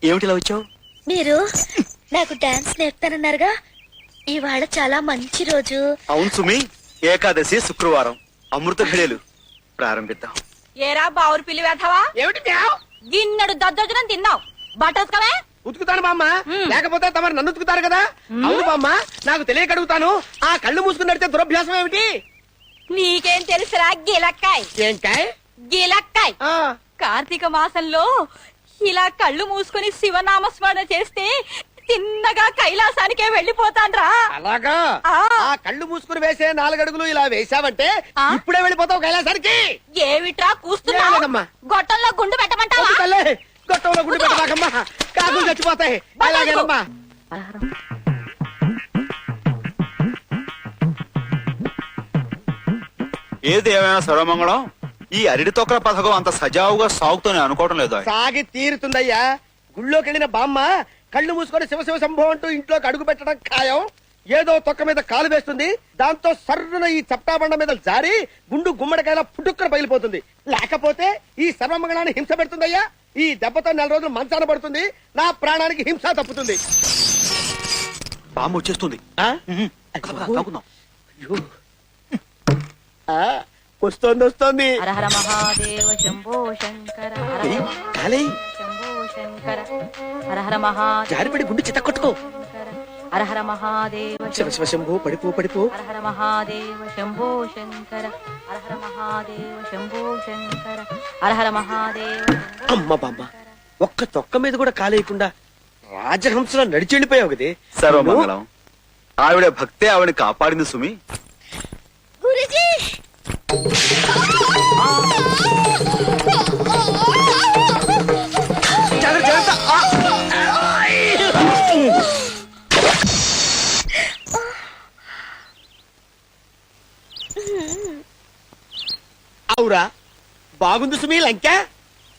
ఏమిటి ఇలా వచ్చావు? మీరు నాకు డాన్స్ నేర్పుతానన్నారుగా, ఇవాళ చాలా మంచి రోజు. అవును సుమి, ఏకాదశి శుక్రవారం, అమృత ఘడియలు ప్రారంభిద్దాం. ఏరా బావురు పిల్లి వేధవా, ఏమిటి గిన్నెడు దద్దోజనం తిన్నావు, బట్టలుకవే. ఉతుకుతాను బామ్మ, లేకపోతే తమరు నన్ను ఉతుకుతారు కదా. అవును బామ్మ, నాకు తెలియక అడుగుతాను, ఆ కళ్ళు మూసుకుని నడిచే దురభ్యాసం ఏమిటి? నీకేం తెలుసురా గిలక్కాయ్? ఏంకాయ్? గిలక్కాయ్. కార్తీక మాసంలో ఇలా కళ్ళు మూసుకుని శివనామస్మరణ చేస్తే తిన్నగా కైలాసానికే వెళ్ళిపోతాన్రా. అలాగా? ఆ కళ్ళు మూసుకుని వేసే 4 అడుగులు ఇలా వేసావంటే ఇప్పుడే వెళ్ళిపోతావు కైలాసానికి. ఏమిట్రా కూస్తున్నావు? గొట్టంలో గుండు పెట్టమంటావా? గొట్టంలో గుండు పెట్టమాకమ్మా, కాకులు చచ్చిపోతాయి. అలాగేనమ్మా. ఏది ఏమైనా సర్వమంగళం. ఈ అరిడి తొక్కల పథకం అంత సజావుగా సాగుతూనే అనుకోవటం లేదు. సాగి తీరుతుందయ్యా. గుళ్ళోకి వెళ్ళిన బామ్మ కళ్ళు మూసుకొని శివ శివ శంభో అంటూ ఇంట్లోకి అడుగు పెట్టడం ఖాయం. ఏదో తొక్క మీద కాలు వేస్తుంది, దాంతో సర్రున ఈ చప్టాబండ మీద జారి గుండు గుమ్మడికాయల పుట్టుక్కన పగిలిపోతుంది. లేకపోతే ఈ సర్వమంగళాన్ని హింస పెడుతుందయ్యా. ఈ దెబ్బతో 4 రోజులు మంచాన పడుతుంది, నా ప్రాణానికి హింస తప్పుతుంది. బామ్మ వచ్చేస్తుంది. వస్తోంది వస్తోంది. హర హర మహాదేవ శంభో శంకర, శంభో శంకర, హర హర మహాదేవ. జారిపడి గుండు చిత్త కొట్టుకో. హర హర మహాదేవ శివ శివ శంభో, పడిపో పడిపో. హర హర మహాదేవ శంభో శంకర, హర హర మహాదేవ శంభో శంకర, హర హర మహాదేవ. అమ్మ బామ్మ, ఒక్క తొక్క మీద కూడా కాలేయకుండా రాజహంసలో నడిచి వెళ్ళిపోయావు కదే. సర్వమంగళం. ఆవిడ భక్తే ఆవిడని కాపాడింది సుమి. గురుజీ, అవురా, బాగుంది సుమీ లంక.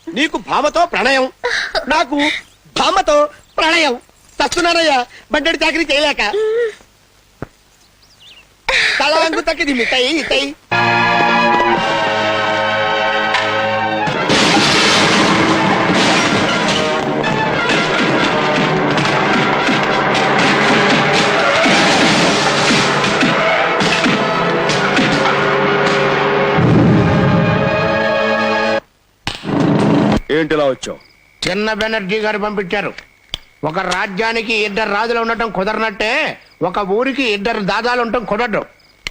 నీకు భామతో ప్రణయం, నాకు భామతో ప్రణయం. తస్తున్నానయ్యా బండెడు చాకరీ చేయలేక. తలంగు తక్కిది మిఠాయి ఇతయి. ఏంటిలా వచ్చావు? చిన్న బెనర్జీ గారు పంపించారు. ఒక రాజ్యానికి 2 రాజులు ఉండటం కుదరనట్టే ఒక ఊరికి 2 దాదాలు ఉండటం కుదరదు.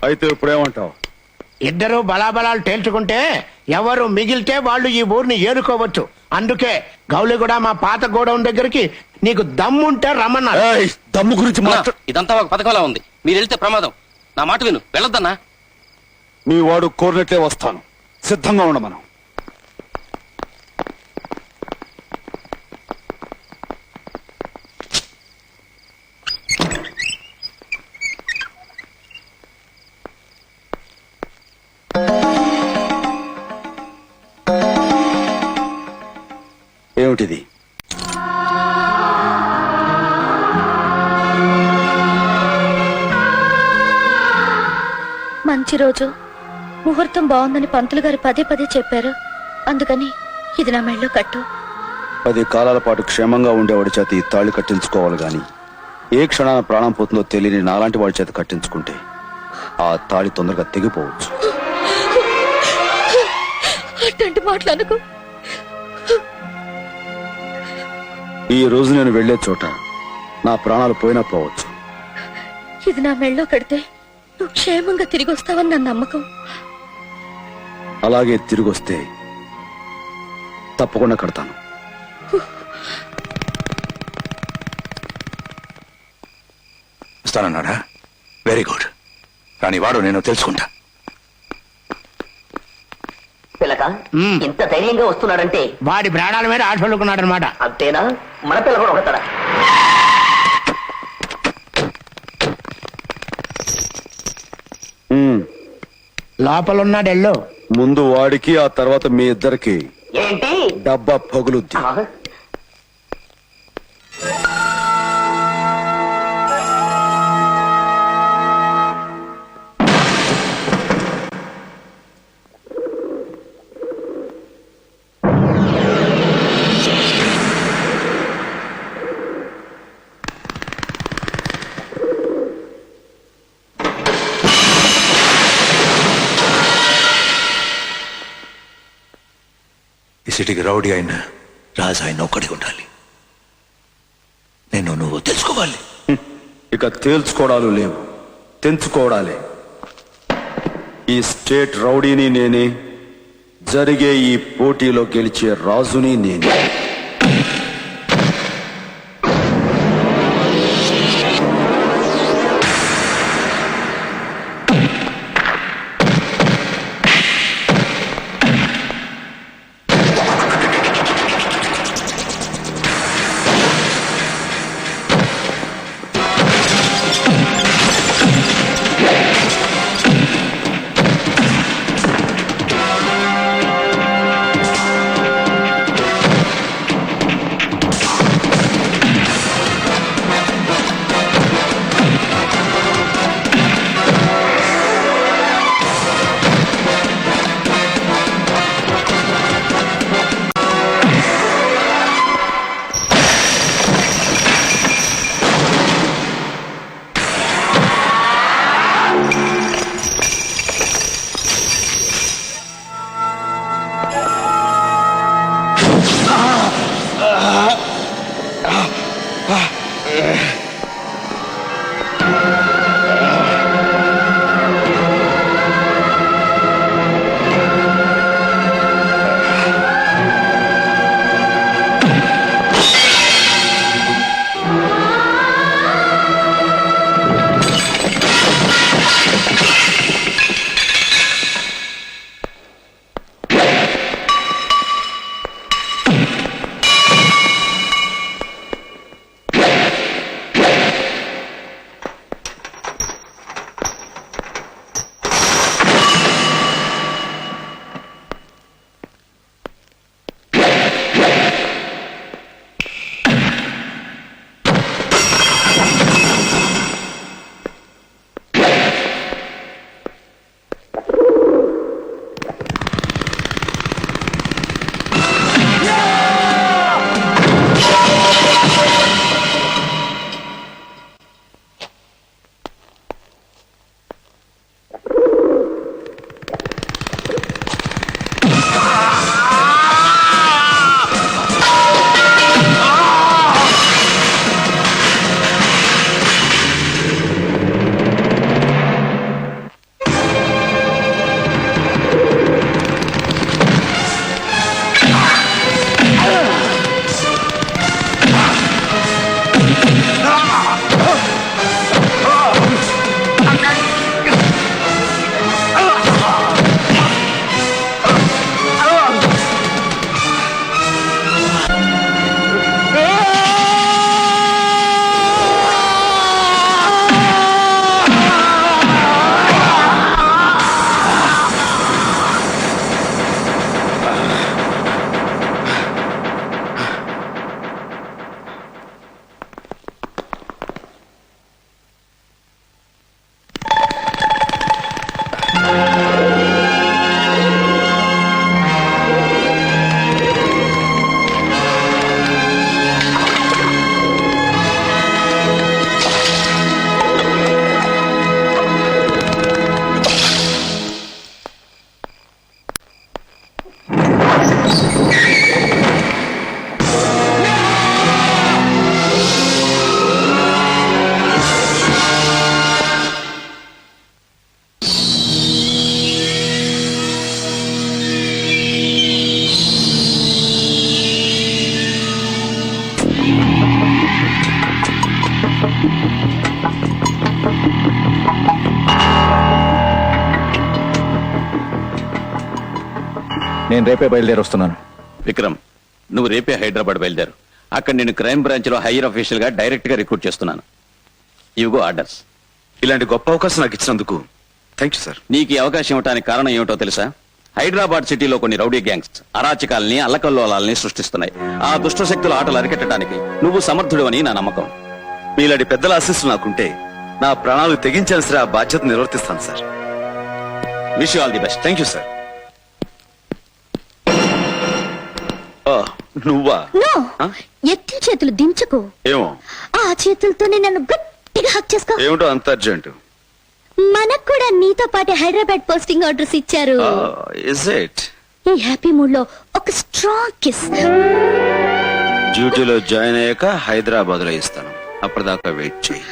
అయితే ఇప్పుడేమంటావు? 2 బలాబలాలు తేల్చుకుంటే ఎవరు మిగిలితే వాళ్ళు ఈ ఊరిని ఏరుకోవచ్చు. అందుకే గౌలిగూడ మా పాత గోడౌన్ దగ్గరికి నీకు దమ్ముంటే రమ్మన్నారు. దమ్ము గురించి ఇదంతా ఒక పథకంలా ఉంది. మీరు వెళ్తే ప్రమాదం. నా మాట విను, వెళ్ళొద్దన్నా. మీ వాడు కోరినట్లే వస్తాను, సిద్ధంగా ఉండమను. ఏమిటిది? మంచి రోజు, ముహూర్తం బాగుందని పంతులు గారు పదే పదే చెప్పారు. అందుకని ఇది నా మెళ్ళో కట్టు. 10 కాలాల పాటు క్షేమంగా ఉండేవాడి చేత ఈ తాళి కట్టించుకోవాలి గాని, ఏ క్షణాన ప్రాణం పోతుందో తెలియని నాలాంటి వాడి చేత కట్టించుకుంటే ఆ తాళి తొందరగా తెగిపోవచ్చు. అట్లాంటి మాటలకు ఈ రోజు నేను వెళ్లే చోట నా ప్రాణాలు పోయినా పోవచ్చు. ఇది నా మెళ్ళో కడితే నువ్వు క్షేమంగా తిరిగి వస్తావని నా నమ్మకం. అలాగే తిరిగొస్తే తప్పకుండా కడతాను. వస్తానన్నాడా? Very good. కానీ వాడు నేను తెలుసుకుంటా. పిల్లక ఇంత ధైర్యంగా వస్తున్నాడంటే వాడి ప్రాణాల మీద ఆశలుకున్నాడు అనమాట. అంతేనా? మన పిల్ల కూడా ఒకతడా? లోపలున్నాడెల్లో. ముందు వాడికి, ఆ తర్వాత మీ ఇద్దరికి ఏంటి డబ్బా పగులుద్ది. ఈ సిటీకి రౌడీ అయిన రాజు ఆయన ఒక్కడే ఉండాలి. నువ్వు తెలుసుకోవాలి. ఇక తేల్చుకోవడాలు లేవు, తెంచుకోవడాలే. ఈ స్టేట్ రౌడీని నేనే, జరిగే ఈ పోటీలో గెలిచే రాజుని నేనే. నేను రేపే బయలుదేరి వస్తున్నాను. విక్రమ్, నువ్వు రేపే హైదరాబాద్ బయలుదేరు. అక్కడ నేను క్రైమ్ బ్రాంచ్ లో హైయర్ అఫీషియల్ గా డైరెక్ట్ గా రిక్రూట్ చేస్తున్నాను. ఇవిగో ఆర్డర్స్. ఇలాంటి గొప్ప అవకాశం నాకు ఇచ్చినందుకు థ్యాంక్ యూ సార్. నీకు ఈ అవకాశం ఇవ్వడానికి కారణం ఏమిటో తెలుసా? హైదరాబాద్ సిటీలో కొన్ని రౌడీ గ్యాంగ్స్ అరాచకాల్ని అల్లకల్లోలాల్ని సృష్టిస్తున్నాయి. ఆ దుష్ట శక్తుల ఆటలు అరికట్టడానికి నువ్వు సమర్థుడు అని నా నమ్మకం. మీలాంటి పెద్దల ఆశీస్సులు నాకుంటే నా ప్రాణాలు తెగించాల్సిన ఆ బాధ్యత నిర్వర్తిస్తాను sir. Wish you all the best. Thank you sir. నువ్వా? ఎత్తి చేతులు దించుకో. ఏమో ఆ చేతులతో నన్ను గట్టిగా హక్ చేసుకో. ఏమిటో అంత అర్జెంట్? మనకు కూడా నీతో పాటు హైదరాబాద్ పోస్టింగ్ ఆర్డర్స్ ఇచ్చారు. Is it? ఈ హ్యాపీ మూడ్ లో ఒక స్ట్రాంగ్ కిస్. డ్యూటీలో జాయిన్ అయ్యాక హైదరాబాద్ లో ఇస్తాను, అప్పటిదాకా వెయిట్ చేయి.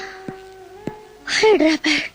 హైదరాబాద్